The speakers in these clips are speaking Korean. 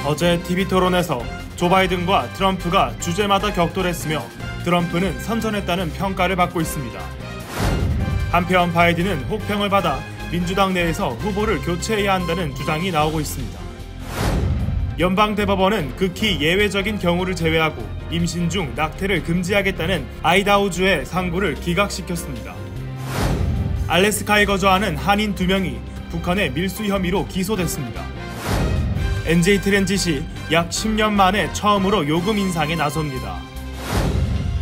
어제 TV 토론에서 조 바이든과 트럼프가 주제마다 격돌했으며 트럼프는 선전했다는 평가를 받고 있습니다. 한편 바이든은 혹평을 받아 민주당 내에서 후보를 교체해야 한다는 주장이 나오고 있습니다. 연방대법원은 극히 예외적인 경우를 제외하고 임신 중 낙태를 금지하겠다는 아이다호주의 상고를 기각시켰습니다. 알래스카에 거주하는 한인 2명이 북한의 밀수 혐의로 기소됐습니다. NJ 트랜짓이 약 10년 만에 처음으로 요금 인상에 나섭니다.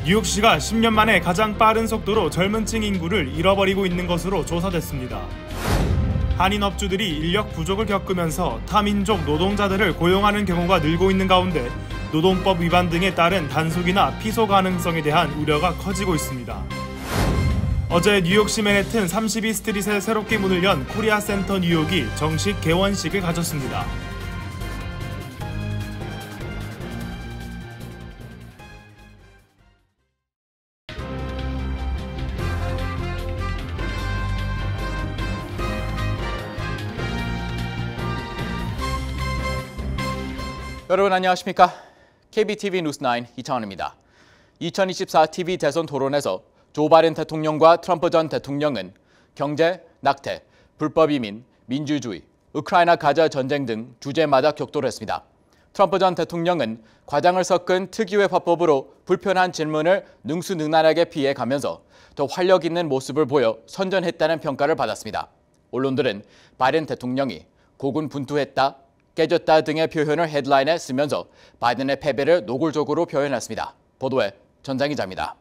뉴욕시가 10년 만에 가장 빠른 속도로 젊은 층 인구를 잃어버리고 있는 것으로 조사됐습니다. 한인 업주들이 인력 부족을 겪으면서 타민족 노동자들을 고용하는 경우가 늘고 있는 가운데 노동법 위반 등에 따른 단속이나 피소 가능성에 대한 우려가 커지고 있습니다. 어제 뉴욕시 맨해튼 32스트릿에 새롭게 문을 연 코리아 센터 뉴욕이 정식 개원식을 가졌습니다. 여러분 안녕하십니까? KBTV 뉴스9 이창원입니다. 2024 TV 대선 토론에서 조 바이든 대통령과 트럼프 전 대통령은 경제, 낙태, 불법 이민, 민주주의, 우크라이나 가자 전쟁 등 주제마다 격돌했습니다. 트럼프 전 대통령은 과장을 섞은 특유의 화법으로 불편한 질문을 능수능란하게 피해가면서 더 활력 있는 모습을 보여 선전했다는 평가를 받았습니다. 언론들은 바이든 대통령이 고군분투했다, 깨졌다 등의 표현을 헤드라인에 쓰면서 바이든의 패배를 노골적으로 표현했습니다. 보도에 전장 기자입니다.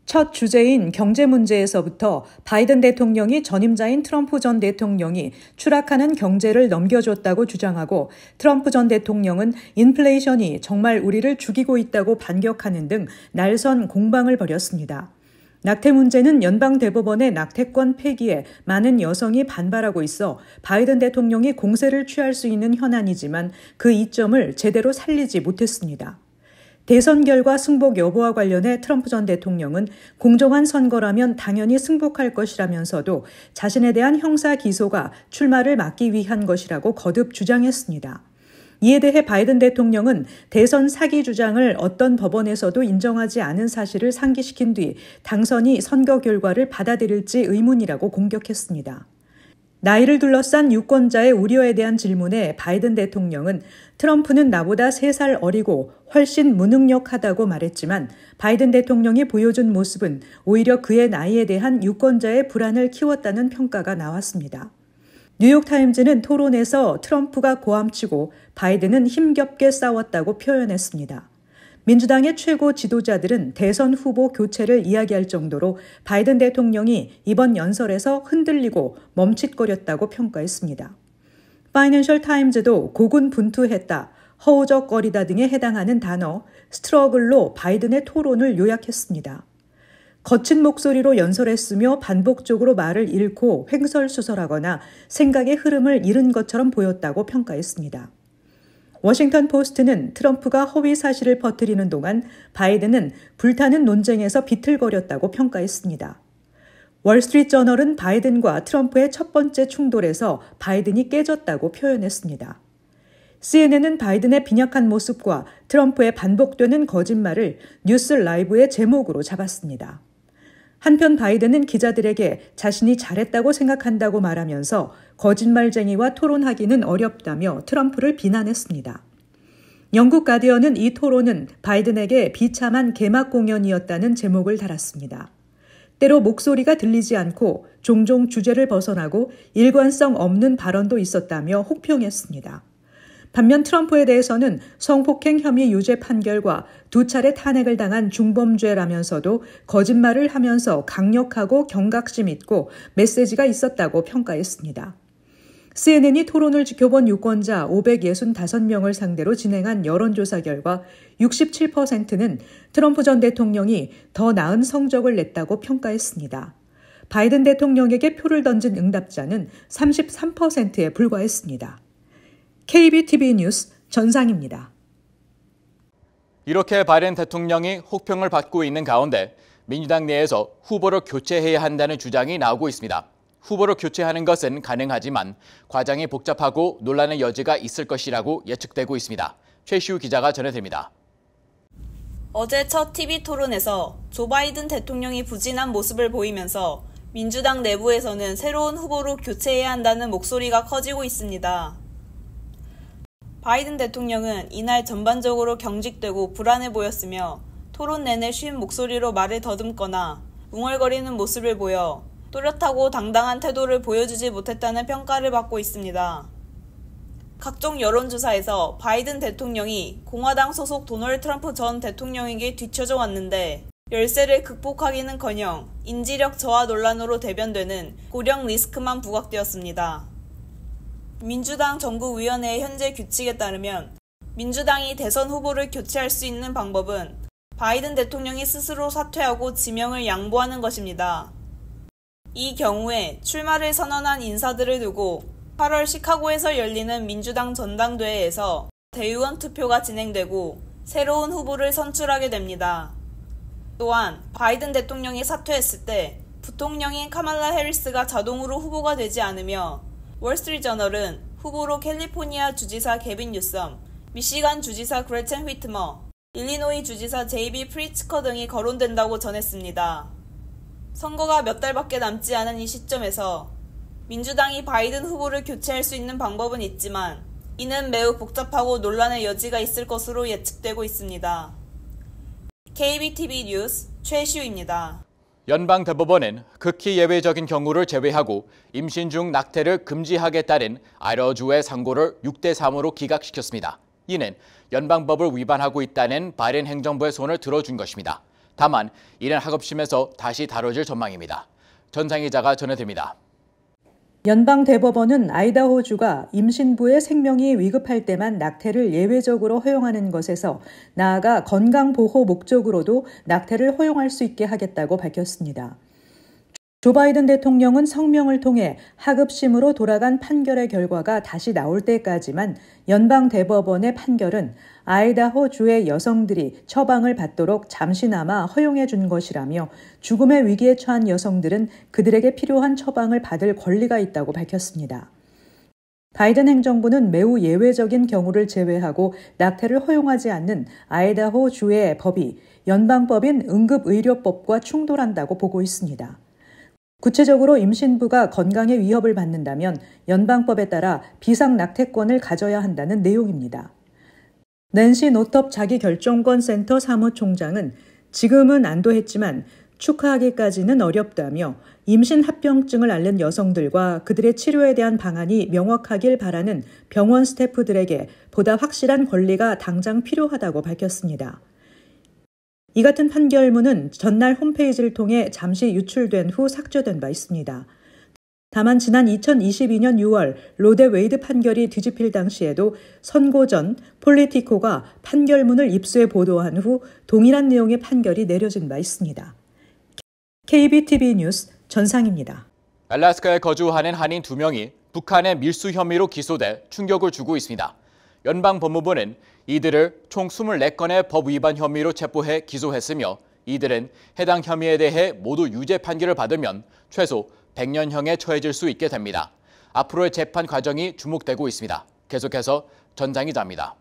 첫 주제인 경제 문제에서부터 바이든 대통령이 전임자인 트럼프 전 대통령이 추락하는 경제를 넘겨줬다고 주장하고 트럼프 전 대통령은 인플레이션이 정말 우리를 죽이고 있다고 반격하는 등 날선 공방을 벌였습니다. 낙태 문제는 연방대법원의 낙태권 폐기에 많은 여성이 반발하고 있어 바이든 대통령이 공세를 취할 수 있는 현안이지만 그 이점을 제대로 살리지 못했습니다. 대선 결과 승복 여부와 관련해 트럼프 전 대통령은 공정한 선거라면 당연히 승복할 것이라면서도 자신에 대한 형사 기소가 출마를 막기 위한 것이라고 거듭 주장했습니다. 이에 대해 바이든 대통령은 대선 사기 주장을 어떤 법원에서도 인정하지 않은 사실을 상기시킨 뒤 당선이 선거 결과를 받아들일지 의문이라고 공격했습니다. 나이를 둘러싼 유권자의 우려에 대한 질문에 바이든 대통령은 트럼프는 나보다 3살 어리고 훨씬 무능력하다고 말했지만 바이든 대통령이 보여준 모습은 오히려 그의 나이에 대한 유권자의 불안을 키웠다는 평가가 나왔습니다. 뉴욕타임즈는 토론에서 트럼프가 고함치고 바이든은 힘겹게 싸웠다고 표현했습니다. 민주당의 최고 지도자들은 대선 후보 교체를 이야기할 정도로 바이든 대통령이 이번 연설에서 흔들리고 멈칫거렸다고 평가했습니다. 파이낸셜 타임즈도 고군분투했다, 허우적거리다 등에 해당하는 단어 스트러글로 바이든의 토론을 요약했습니다. 거친 목소리로 연설했으며 반복적으로 말을 잃고 횡설수설하거나 생각의 흐름을 잃은 것처럼 보였다고 평가했습니다. 워싱턴 포스트는 트럼프가 허위 사실을 퍼뜨리는 동안 바이든은 불타는 논쟁에서 비틀거렸다고 평가했습니다. 월스트리트저널은 바이든과 트럼프의 첫 번째 충돌에서 바이든이 깨졌다고 표현했습니다. CNN은 바이든의 빈약한 모습과 트럼프의 반복되는 거짓말을 뉴스 라이브의 제목으로 잡았습니다. 한편 바이든은 기자들에게 자신이 잘했다고 생각한다고 말하면서 거짓말쟁이와 토론하기는 어렵다며 트럼프를 비난했습니다. 영국 가디언은 이 토론은 바이든에게 비참한 개막 공연이었다는 제목을 달았습니다. 때로 목소리가 들리지 않고 종종 주제를 벗어나고 일관성 없는 발언도 있었다며 혹평했습니다. 반면 트럼프에 대해서는 성폭행 혐의 유죄 판결과 2차례 탄핵을 당한 중범죄라면서도 거짓말을 하면서 강력하고 경각심 있고 메시지가 있었다고 평가했습니다. CNN이 토론을 지켜본 유권자 565명을 상대로 진행한 여론조사 결과 67%는 트럼프 전 대통령이 더 나은 성적을 냈다고 평가했습니다. 바이든 대통령에게 표를 던진 응답자는 33%에 불과했습니다. KBTV 뉴스 전상입니다. 이렇게 바이든 대통령이 혹평을 받고 있는 가운데 민주당 내에서 후보를 교체해야 한다는 주장이 나오고 있습니다. 후보를 교체하는 것은 가능하지만 과정이 복잡하고 논란의 여지가 있을 것이라고 예측되고 있습니다. 최시우 기자가 전해드립니다. 어제 첫 TV 토론에서 조 바이든 대통령이 부진한 모습을 보이면서 민주당 내부에서는 새로운 후보로 교체해야 한다는 목소리가 커지고 있습니다. 바이든 대통령은 이날 전반적으로 경직되고 불안해 보였으며 토론 내내 쉰 목소리로 말을 더듬거나 웅얼거리는 모습을 보여 또렷하고 당당한 태도를 보여주지 못했다는 평가를 받고 있습니다. 각종 여론조사에서 바이든 대통령이 공화당 소속 도널드 트럼프 전 대통령에게 뒤처져 왔는데 열세를 극복하기는커녕 인지력 저하 논란으로 대변되는 고령 리스크만 부각되었습니다. 민주당 정부위원회의 현재 규칙에 따르면 민주당이 대선 후보를 교체할 수 있는 방법은 바이든 대통령이 스스로 사퇴하고 지명을 양보하는 것입니다. 이 경우에 출마를 선언한 인사들을 두고 8월 시카고에서 열리는 민주당 전당대회에서 대의원 투표가 진행되고 새로운 후보를 선출하게 됩니다. 또한 바이든 대통령이 사퇴했을 때 부통령인 카말라 해리스가 자동으로 후보가 되지 않으며 월스트리트저널은 후보로 캘리포니아 주지사 게빈 뉴섬, 미시간 주지사 그레첸 휘트머, 일리노이 주지사 제이비 프리츠커 등이 거론된다고 전했습니다. 선거가 몇 달밖에 남지 않은 이 시점에서 민주당이 바이든 후보를 교체할 수 있는 방법은 있지만 이는 매우 복잡하고 논란의 여지가 있을 것으로 예측되고 있습니다. KBTV 뉴스 최시우입니다. 연방대법원은 극히 예외적인 경우를 제외하고 임신 중 낙태를 금지하겠다는 아이다호주의 상고를 6대3으로 기각시켰습니다. 이는 연방법을 위반하고 있다는 바이든 행정부의 손을 들어준 것입니다. 다만 이는 하급심에서 다시 다뤄질 전망입니다. 전상희 기자가 전해드립니다. 연방대법원은 아이다호주가 임신부의 생명이 위급할 때만 낙태를 예외적으로 허용하는 것에서 나아가 건강보호 목적으로도 낙태를 허용할 수 있게 하겠다고 밝혔습니다. 조 바이든 대통령은 성명을 통해 하급심으로 돌아간 판결의 결과가 다시 나올 때까지만 연방대법원의 판결은 아이다호주의 여성들이 처방을 받도록 잠시나마 허용해 준 것이라며 죽음의 위기에 처한 여성들은 그들에게 필요한 처방을 받을 권리가 있다고 밝혔습니다. 바이든 행정부는 매우 예외적인 경우를 제외하고 낙태를 허용하지 않는 아이다호주의 법이 연방법인 응급의료법과 충돌한다고 보고 있습니다. 구체적으로 임신부가 건강에 위협을 받는다면 연방법에 따라 비상낙태권을 가져야 한다는 내용입니다. 낸시 노텁 자기결정권센터 사무총장은 지금은 안도했지만 축하하기까지는 어렵다며 임신 합병증을 앓는 여성들과 그들의 치료에 대한 방안이 명확하길 바라는 병원 스태프들에게 보다 확실한 권리가 당장 필요하다고 밝혔습니다. 이 같은 판결문은 전날 홈페이지를 통해 잠시 유출된 후 삭제된 바 있습니다. 다만 지난 2022년 6월 로데 웨이드 판결이 뒤집힐 당시에도 선고 전 폴리티코가 판결문을 입수해 보도한 후 동일한 내용의 판결이 내려진 바 있습니다. KBTV 뉴스 전상입니다. 알래스카에 거주하는 한인 2명이 북한의 밀수 혐의로 기소돼 충격을 주고 있습니다. 연방법무부는 이들을 총 24건의 법 위반 혐의로 체포해 기소했으며 이들은 해당 혐의에 대해 모두 유죄 판결을 받으면 최소 100년형에 처해질 수 있게 됩니다. 앞으로의 재판 과정이 주목되고 있습니다. 계속해서 전장희 기자입니다.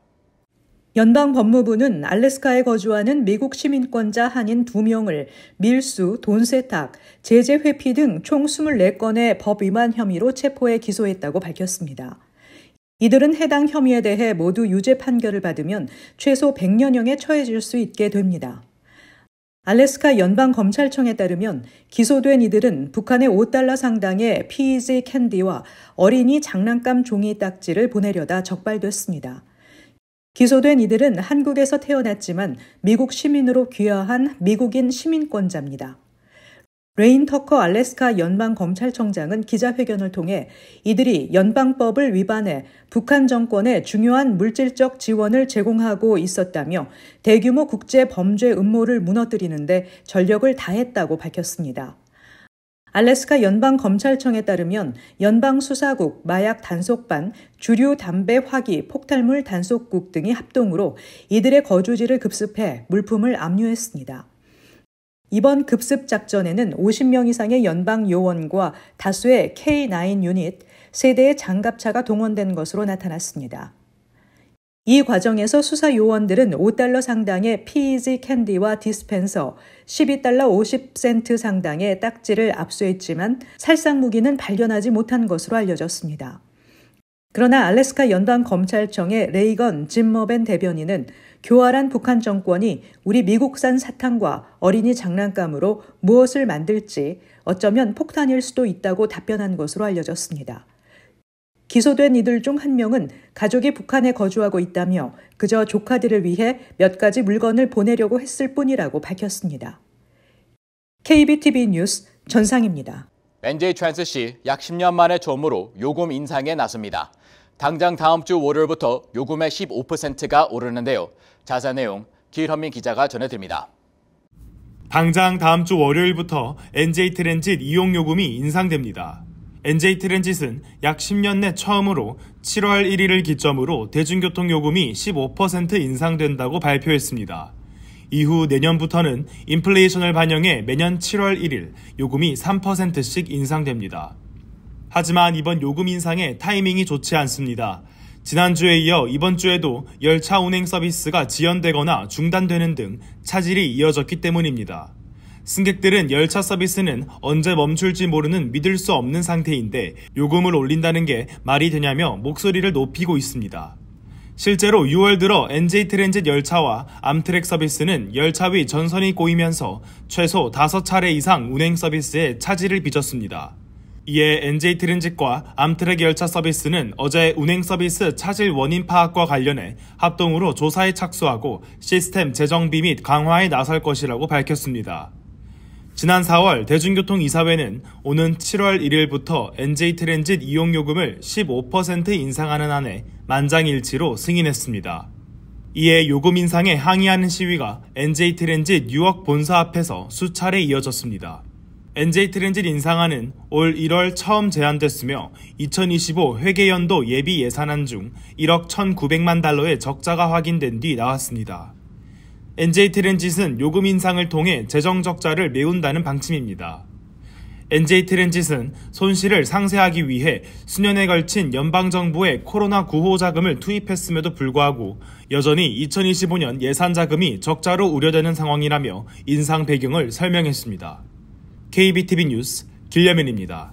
연방법무부는 알래스카에 거주하는 미국 시민권자 한인 2명을 밀수, 돈 세탁, 제재 회피 등 총 24건의 법 위반 혐의로 체포해 기소했다고 밝혔습니다. 이들은 해당 혐의에 대해 모두 유죄 판결을 받으면 최소 100년형에 처해질 수 있게 됩니다. 알래스카 연방검찰청에 따르면 기소된 이들은 북한에 $5 상당의 PEG 캔디와 어린이 장난감 종이 딱지를 보내려다 적발됐습니다. 기소된 이들은 한국에서 태어났지만 미국 시민으로 귀화한 미국인 시민권자입니다. 레인 터커 알래스카 연방검찰청장은 기자회견을 통해 이들이 연방법을 위반해 북한 정권에 중요한 물질적 지원을 제공하고 있었다며 대규모 국제 범죄 음모를 무너뜨리는 데 전력을 다했다고 밝혔습니다. 알래스카 연방검찰청에 따르면 연방수사국, 마약 단속반, 주류 담배 화기, 폭탄물 단속국 등이 합동으로 이들의 거주지를 급습해 물품을 압류했습니다. 이번 급습 작전에는 50명 이상의 연방 요원과 다수의 K9 유닛, 세대의 장갑차가 동원된 것으로 나타났습니다. 이 과정에서 수사 요원들은 $5 상당의 PEG 캔디와 디스펜서, $12 50센트 상당의 딱지를 압수했지만 살상 무기는 발견하지 못한 것으로 알려졌습니다. 그러나 알래스카 연방검찰청의 레이건 짐머벤 대변인은 교활한 북한 정권이 우리 미국산 사탕과 어린이 장난감으로 무엇을 만들지 어쩌면 폭탄일 수도 있다고 답변한 것으로 알려졌습니다. 기소된 이들 중 한 명은 가족이 북한에 거주하고 있다며 그저 조카들을 위해 몇 가지 물건을 보내려고 했을 뿐이라고 밝혔습니다. KBTV 뉴스 전상입니다. NJ 트랜스시 약 10년 만에 처음으로 요금 인상에 나섭니다. 당장 다음 주 월요일부터 요금의 15%가 오르는데요. 자세한 내용 길현민 기자가 전해드립니다. 당장 다음 주 월요일부터 NJ 트랜짓 이용 요금이 인상됩니다. NJ 트랜짓은 약 10년 내 처음으로 7월 1일을 기점으로 대중교통 요금이 15% 인상된다고 발표했습니다. 이후 내년부터는 인플레이션을 반영해 매년 7월 1일 요금이 3%씩 인상됩니다. 하지만 이번 요금 인상의 타이밍이 좋지 않습니다. 지난주에 이어 이번 주에도 열차 운행 서비스가 지연되거나 중단되는 등 차질이 이어졌기 때문입니다. 승객들은 열차 서비스는 언제 멈출지 모르는 믿을 수 없는 상태인데 요금을 올린다는 게 말이 되냐며 목소리를 높이고 있습니다. 실제로 6월 들어 NJ 트랜짓 열차와 암트랙 서비스는 열차 위 전선이 꼬이면서 최소 5차례 이상 운행 서비스에 차질을 빚었습니다. 이에 NJ 트랜짓과 암트랙 열차 서비스는 어제 운행 서비스 차질 원인 파악과 관련해 합동으로 조사에 착수하고 시스템 재정비 및 강화에 나설 것이라고 밝혔습니다. 지난 4월 대중교통이사회는 오는 7월 1일부터 NJ 트랜짓 이용요금을 15% 인상하는 안에 만장일치로 승인했습니다. 이에 요금 인상에 항의하는 시위가 NJ 트랜짓 뉴욕 본사 앞에서 수차례 이어졌습니다. NJ 트랜짓 인상안은 올 1월 처음 제안됐으며 2025 회계연도 예비 예산안 중 1억 1,900만 달러의 적자가 확인된 뒤 나왔습니다. NJ 트랜짓은 요금 인상을 통해 재정 적자를 메운다는 방침입니다. NJ 트랜짓은 손실을 상쇄하기 위해 수년에 걸친 연방정부의 코로나 구호 자금을 투입했음에도 불구하고 여전히 2025년 예산 자금이 적자로 우려되는 상황이라며 인상 배경을 설명했습니다. KBTV 뉴스 길려면입니다.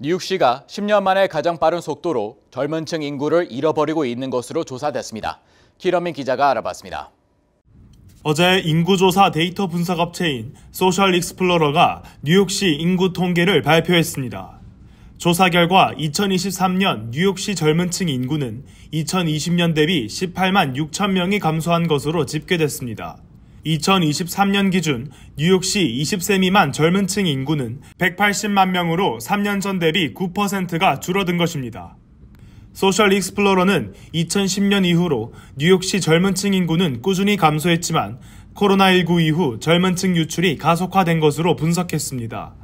뉴욕시가 10년 만에 가장 빠른 속도로 젊은 층 인구를 잃어버리고 있는 것으로 조사됐습니다. 길현민 기자가 알아봤습니다. 어제 인구조사 데이터 분석업체인 소셜 익스플로러가 뉴욕시 인구 통계를 발표했습니다. 조사 결과 2023년 뉴욕시 젊은 층 인구는 2020년 대비 18만 6천 명이 감소한 것으로 집계됐습니다. 2023년 기준 뉴욕시 20세 미만 젊은 층 인구는 180만 명으로 3년 전 대비 9%가 줄어든 것입니다. 소셜 익스플로러는 2010년 이후로 뉴욕시 젊은 층 인구는 꾸준히 감소했지만 코로나19 이후 젊은 층 유출이 가속화된 것으로 분석했습니다.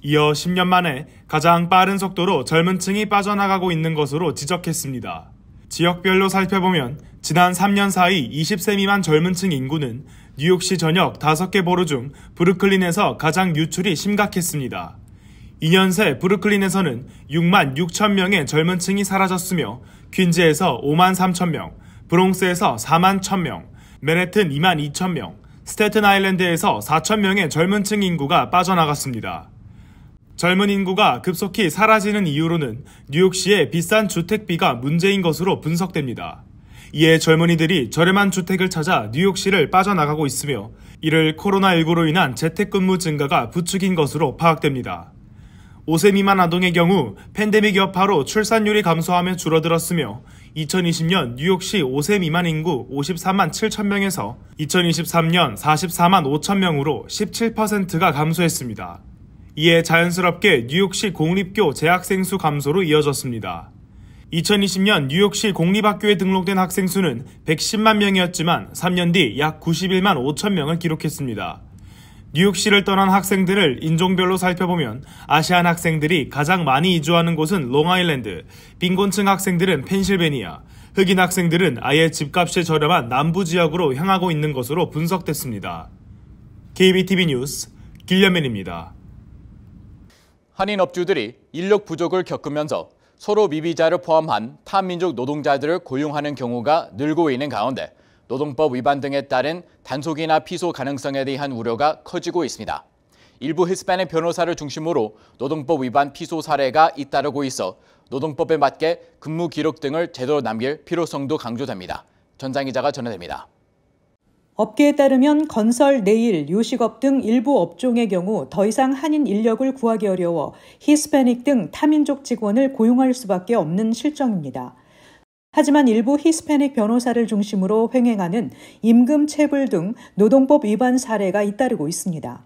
이어 10년 만에 가장 빠른 속도로 젊은 층이 빠져나가고 있는 것으로 지적했습니다. 지역별로 살펴보면 지난 3년 사이 20세 미만 젊은 층 인구는 뉴욕시 전역 5개 보로 중 브루클린에서 가장 유출이 심각했습니다. 2년 새 브루클린에서는 6만 6천 명의 젊은 층이 사라졌으며 퀸즈에서 5만 3천 명, 브롱스에서 4만 1천 명, 맨해튼 2만 2천 명, 스태튼 아일랜드에서 4천 명의 젊은 층 인구가 빠져나갔습니다. 젊은 인구가 급속히 사라지는 이유로는 뉴욕시의 비싼 주택비가 문제인 것으로 분석됩니다. 이에 젊은이들이 저렴한 주택을 찾아 뉴욕시를 빠져나가고 있으며 이를 코로나19로 인한 재택근무 증가가 부추긴 것으로 파악됩니다. 5세 미만 아동의 경우 팬데믹 여파로 출산율이 감소하며 줄어들었으며 2020년 뉴욕시 5세 미만 인구 54만 7천 명에서 2023년 44만 5천 명으로 17%가 감소했습니다. 이에 자연스럽게 뉴욕시 공립교 재학생 수 감소로 이어졌습니다. 2020년 뉴욕시 공립학교에 등록된 학생 수는 110만 명이었지만 3년 뒤 약 91만 5천 명을 기록했습니다. 뉴욕시를 떠난 학생들을 인종별로 살펴보면 아시안 학생들이 가장 많이 이주하는 곳은 롱아일랜드, 빈곤층 학생들은 펜실베니아, 흑인 학생들은 아예 집값이 저렴한 남부 지역으로 향하고 있는 것으로 분석됐습니다. KBTV 뉴스 길려맨입니다. 한인 업주들이 인력 부족을 겪으면서 서로 미비자를 포함한 타민족 노동자들을 고용하는 경우가 늘고 있는 가운데 노동법 위반 등에 따른 단속이나 피소 가능성에 대한 우려가 커지고 있습니다. 일부 히스패닉 변호사를 중심으로 노동법 위반 피소 사례가 잇따르고 있어 노동법에 맞게 근무 기록 등을 제대로 남길 필요성도 강조됩니다. 전상 기자가 전해드립니다. 업계에 따르면 건설, 네일, 요식업 등 일부 업종의 경우 더 이상 한인 인력을 구하기 어려워 히스패닉 등 타민족 직원을 고용할 수밖에 없는 실정입니다. 하지만 일부 히스패닉 변호사를 중심으로 횡행하는 임금 체불 등 노동법 위반 사례가 잇따르고 있습니다.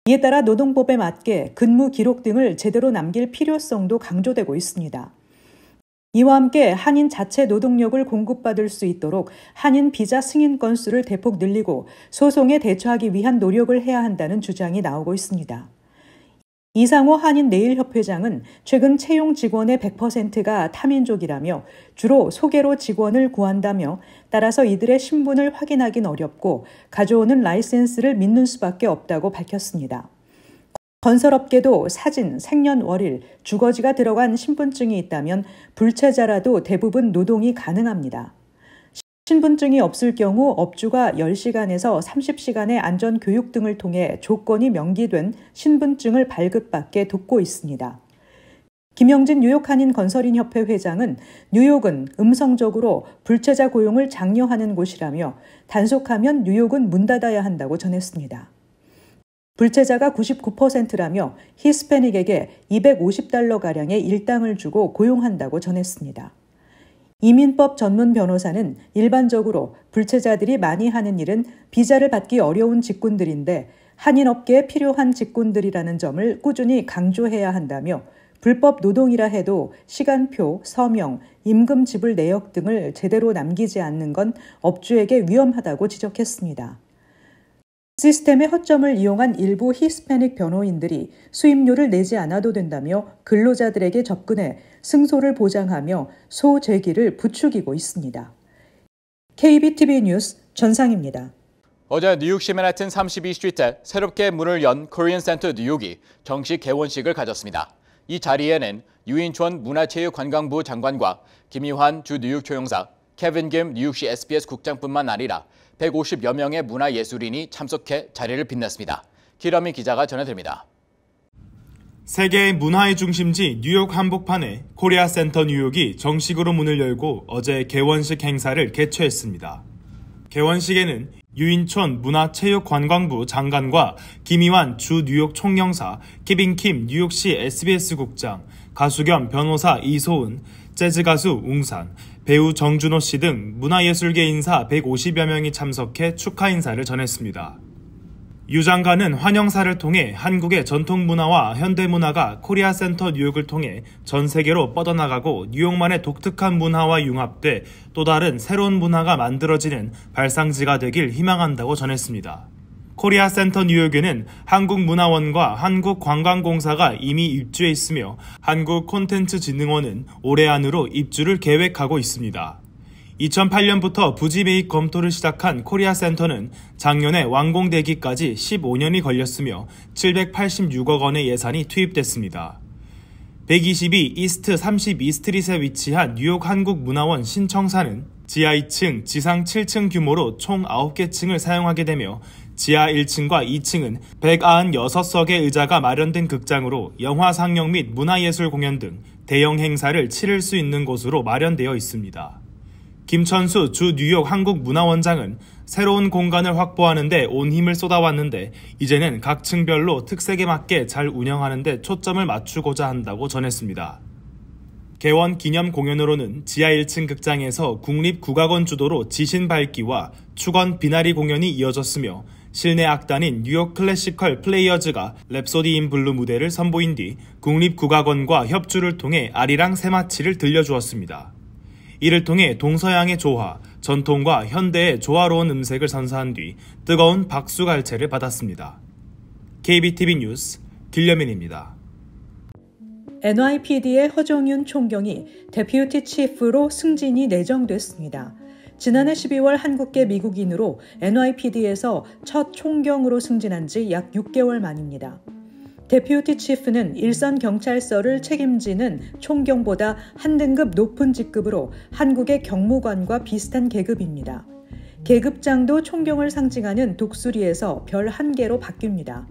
이에 따라 노동법에 맞게 근무 기록 등을 제대로 남길 필요성도 강조되고 있습니다. 이와 함께 한인 자체 노동력을 공급받을 수 있도록 한인 비자 승인 건수를 대폭 늘리고 소송에 대처하기 위한 노력을 해야 한다는 주장이 나오고 있습니다. 이상호 한인 네일협회장은 최근 채용 직원의 100%가 타민족이라며 주로 소개로 직원을 구한다며 따라서 이들의 신분을 확인하긴 어렵고 가져오는 라이센스를 믿는 수밖에 없다고 밝혔습니다. 건설업계도 사진, 생년월일, 주거지가 들어간 신분증이 있다면 불체자라도 대부분 노동이 가능합니다. 신분증이 없을 경우 업주가 10시간에서 30시간의 안전교육 등을 통해 조건이 명기된 신분증을 발급받게 돕고 있습니다. 김영진 뉴욕 한인 건설인협회 회장은 뉴욕은 음성적으로 불체자 고용을 장려하는 곳이라며 단속하면 뉴욕은 문 닫아야 한다고 전했습니다. 불체자가 99%라며 히스패닉에게 $250가량의 일당을 주고 고용한다고 전했습니다. 이민법 전문 변호사는 일반적으로 불체자들이 많이 하는 일은 비자를 받기 어려운 직군들인데 한인업계에 필요한 직군들이라는 점을 꾸준히 강조해야 한다며 불법 노동이라 해도 시간표, 서명, 임금 지불 내역 등을 제대로 남기지 않는 건 업주에게 위험하다고 지적했습니다. 시스템의 허점을 이용한 일부 히스패닉 변호인들이 수임료를 내지 않아도 된다며 근로자들에게 접근해 승소를 보장하며 소재기를 부추기고 있습니다. KBTV 뉴스 전상입니다. 어제 뉴욕시 맨해튼 32스트리트에 새롭게 문을 연 코리안 센터 뉴욕이 정식 개원식을 가졌습니다. 이 자리에는 유인촌 문화체육관광부 장관과 김희환 주 뉴욕 초용사, 케빈 김 뉴욕시 SBS 국장뿐만 아니라 150여 명의 문화예술인이 참석해 자리를 빛냈습니다. 기러미 기자가 전해드립니다. 세계의 문화의 중심지 뉴욕 한복판에 코리아 센터 뉴욕이 정식으로 문을 열고 어제 개원식 행사를 개최했습니다. 개원식에는 유인촌 문화체육관광부 장관과 김희환 주 뉴욕 총영사, 케빈 킴 뉴욕시 SBS 국장, 가수 겸 변호사 이소은, 재즈 가수 웅산, 배우 정준호 씨 등 문화예술계 인사 150여 명이 참석해 축하 인사를 전했습니다. 유 장관은 환영사를 통해 한국의 전통문화와 현대문화가 코리아 센터 뉴욕을 통해 전 세계로 뻗어나가고 뉴욕만의 독특한 문화와 융합돼 또 다른 새로운 문화가 만들어지는 발상지가 되길 희망한다고 전했습니다. 코리아 센터 뉴욕에는 한국문화원과 한국관광공사가 이미 입주해 있으며 한국콘텐츠진흥원은 올해 안으로 입주를 계획하고 있습니다. 2008년부터 부지 매입 검토를 시작한 코리아 센터는 작년에 완공되기까지 15년이 걸렸으며 786억 원의 예산이 투입됐습니다. 122 이스트 32스트릿에 위치한 뉴욕 한국문화원 신청사는 지하 2층, 지상 7층 규모로 총 9개 층을 사용하게 되며 지하 1층과 2층은 196석의 의자가 마련된 극장으로 영화 상영 및 문화예술 공연 등 대형 행사를 치를 수 있는 곳으로 마련되어 있습니다. 김천수 주 뉴욕 한국문화원장은 새로운 공간을 확보하는 데 온 힘을 쏟아왔는데 이제는 각 층별로 특색에 맞게 잘 운영하는 데 초점을 맞추고자 한다고 전했습니다. 개원 기념 공연으로는 지하 1층 극장에서 국립국악원 주도로 지신 밝기와 축원 비나리 공연이 이어졌으며 실내 악단인 뉴욕 클래시컬 플레이어즈가 랩소디 인 블루 무대를 선보인 뒤 국립국악원과 협주를 통해 아리랑 새마치를 들려주었습니다. 이를 통해 동서양의 조화, 전통과 현대의 조화로운 음색을 선사한 뒤 뜨거운 박수갈채를 받았습니다. KBTV 뉴스 길려민입니다. NYPD의 허정윤 총경이 데퓨티 치프로 승진이 내정됐습니다. 지난해 12월 한국계 미국인으로 NYPD에서 첫 총경으로 승진한 지 약 6개월 만입니다. 데퓨티 치프는 일선 경찰서를 책임지는 총경보다 한 등급 높은 직급으로 한국의 경무관과 비슷한 계급입니다. 계급장도 총경을 상징하는 독수리에서 별 1개로 바뀝니다.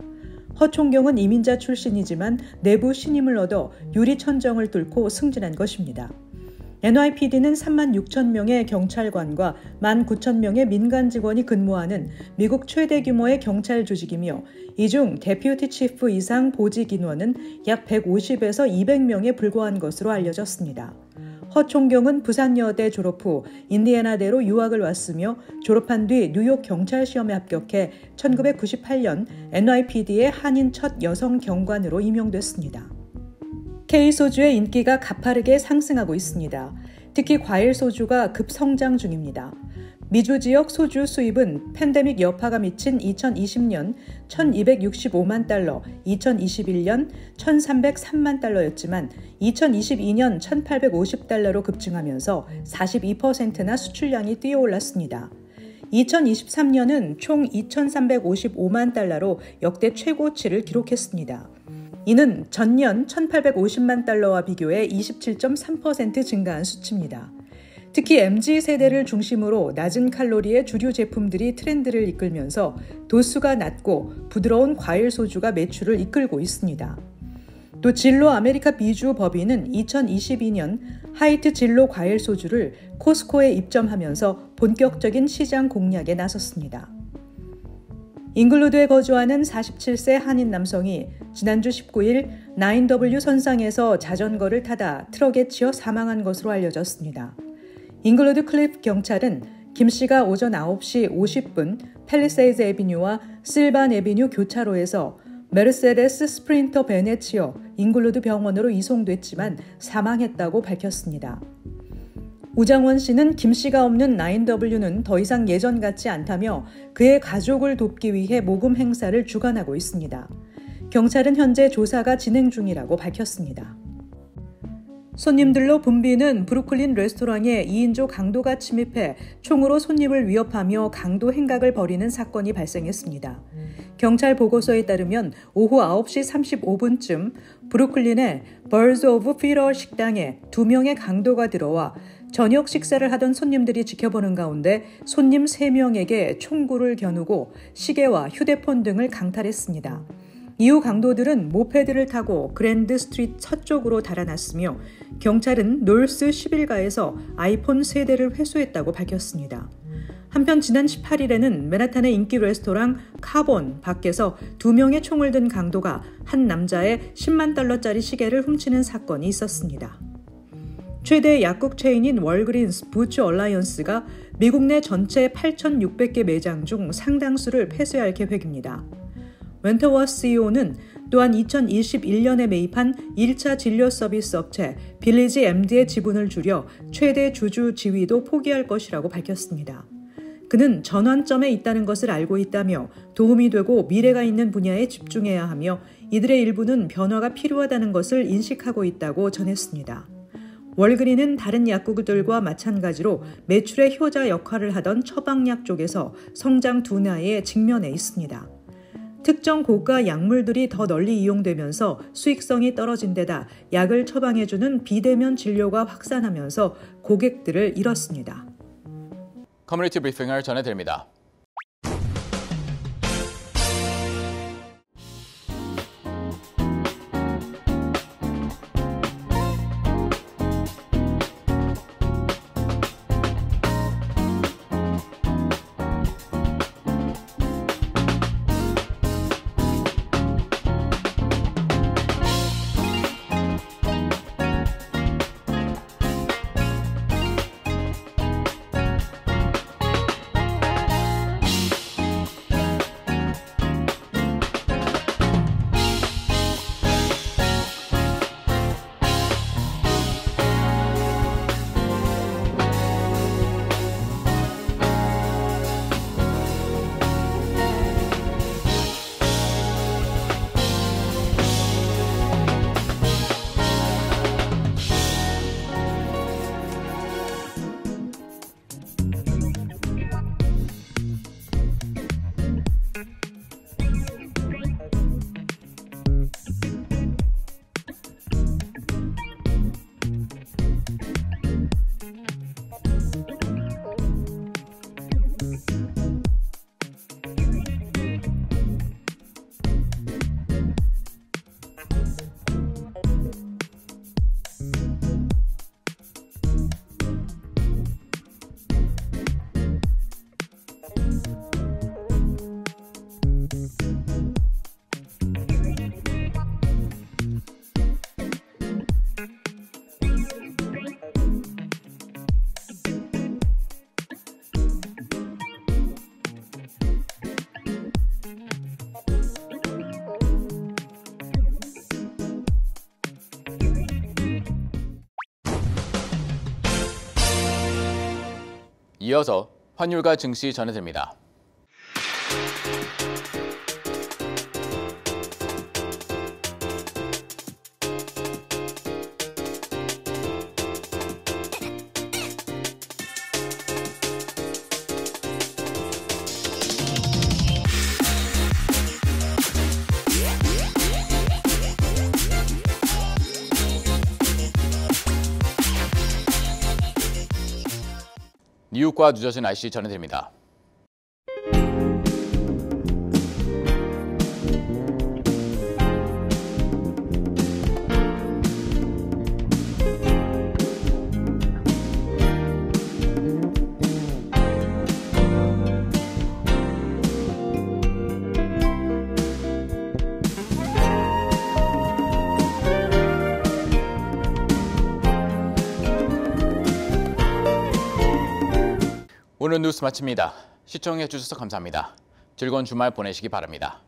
허 총경은 이민자 출신이지만 내부 신임을 얻어 유리천정을 뚫고 승진한 것입니다. NYPD는 36,000명의 경찰관과 19,000명의 민간 직원이 근무하는 미국 최대 규모의 경찰 조직이며 이 중 데퓨티 치프 이상 보직 인원은 약 150에서 200명에 불과한 것으로 알려졌습니다. 허 총경은 부산여대 졸업 후 인디애나대로 유학을 왔으며 졸업한 뒤 뉴욕 경찰 시험에 합격해 1998년 NYPD의 한인 첫 여성 경관으로 임용됐습니다. K소주의 인기가 가파르게 상승하고 있습니다. 특히 과일 소주가 급성장 중입니다. 미주 지역 소주 수입은 팬데믹 여파가 미친 2020년 1,265만 달러, 2021년 1,303만 달러였지만 2022년 1,850달러로 급증하면서 42%나 수출량이 뛰어올랐습니다. 2023년은 총 2,355만 달러로 역대 최고치를 기록했습니다. 이는 전년 1,850만 달러와 비교해 27.3% 증가한 수치입니다. 특히 MZ세대를 중심으로 낮은 칼로리의 주류 제품들이 트렌드를 이끌면서 도수가 낮고 부드러운 과일 소주가 매출을 이끌고 있습니다. 또 진로 아메리카 비주 법인은 2022년 하이트 진로 과일 소주를 코스코에 입점하면서 본격적인 시장 공략에 나섰습니다. 잉글루드에 거주하는 47세 한인 남성이 지난주 19일 9W 선상에서 자전거를 타다 트럭에 치여 사망한 것으로 알려졌습니다. 잉글루드 클리프 경찰은 김 씨가 오전 9시 50분 팰리세이드 애비뉴와 실반 애비뉴 교차로에서 메르세데스 스프린터 벤에 치여 잉글루드 병원으로 이송됐지만 사망했다고 밝혔습니다. 우장원 씨는 김 씨가 없는 9W는 더 이상 예전 같지 않다며 그의 가족을 돕기 위해 모금 행사를 주관하고 있습니다. 경찰은 현재 조사가 진행 중이라고 밝혔습니다. 손님들로 붐비는 브루클린 레스토랑에 2인조 강도가 침입해 총으로 손님을 위협하며 강도 행각을 벌이는 사건이 발생했습니다. 경찰 보고서에 따르면 오후 9시 35분쯤 브루클린의 Birds of Fear 식당에 2명의 강도가 들어와 저녁 식사를 하던 손님들이 지켜보는 가운데 손님 3명에게 총구를 겨누고 시계와 휴대폰 등을 강탈했습니다. 이후 강도들은 모페드를 타고 그랜드 스트리트 서쪽으로 달아났으며 경찰은 놀스 11가에서 아이폰 3대를 회수했다고 밝혔습니다. 한편 지난 18일에는 맨하탄의 인기 레스토랑 카본 밖에서 2명의 총을 든 강도가 한 남자의 10만 달러짜리 시계를 훔치는 사건이 있었습니다. 최대 약국 체인인 월그린스 부츠 얼라이언스가 미국 내 전체 8,600개 매장 중 상당수를 폐쇄할 계획입니다. 웬터워스 CEO는 또한 2021년에 매입한 1차 진료 서비스 업체 빌리지 MD의 지분을 줄여 최대 주주 지위도 포기할 것이라고 밝혔습니다. 그는 전환점에 있다는 것을 알고 있다며 도움이 되고 미래가 있는 분야에 집중해야 하며 이들의 일부는 변화가 필요하다는 것을 인식하고 있다고 전했습니다. 월그린은 다른 약국들과 마찬가지로 매출의 효자 역할을 하던 처방약 쪽에서 성장 둔화에 직면해 있습니다. 특정 고가 약물들이 더 널리 이용되면서 수익성이 떨어진 데다 약을 처방해주는 비대면 진료가 확산하면서 고객들을 잃었습니다. 커뮤니티 브리핑을 전해드립니다. 이어서 환율과 증시 전해드립니다. 뉴욕과 뉴저지 날씨 전해드립니다. 오늘 뉴스 마칩니다. 시청해 주셔서 감사합니다. 즐거운 주말 보내시기 바랍니다.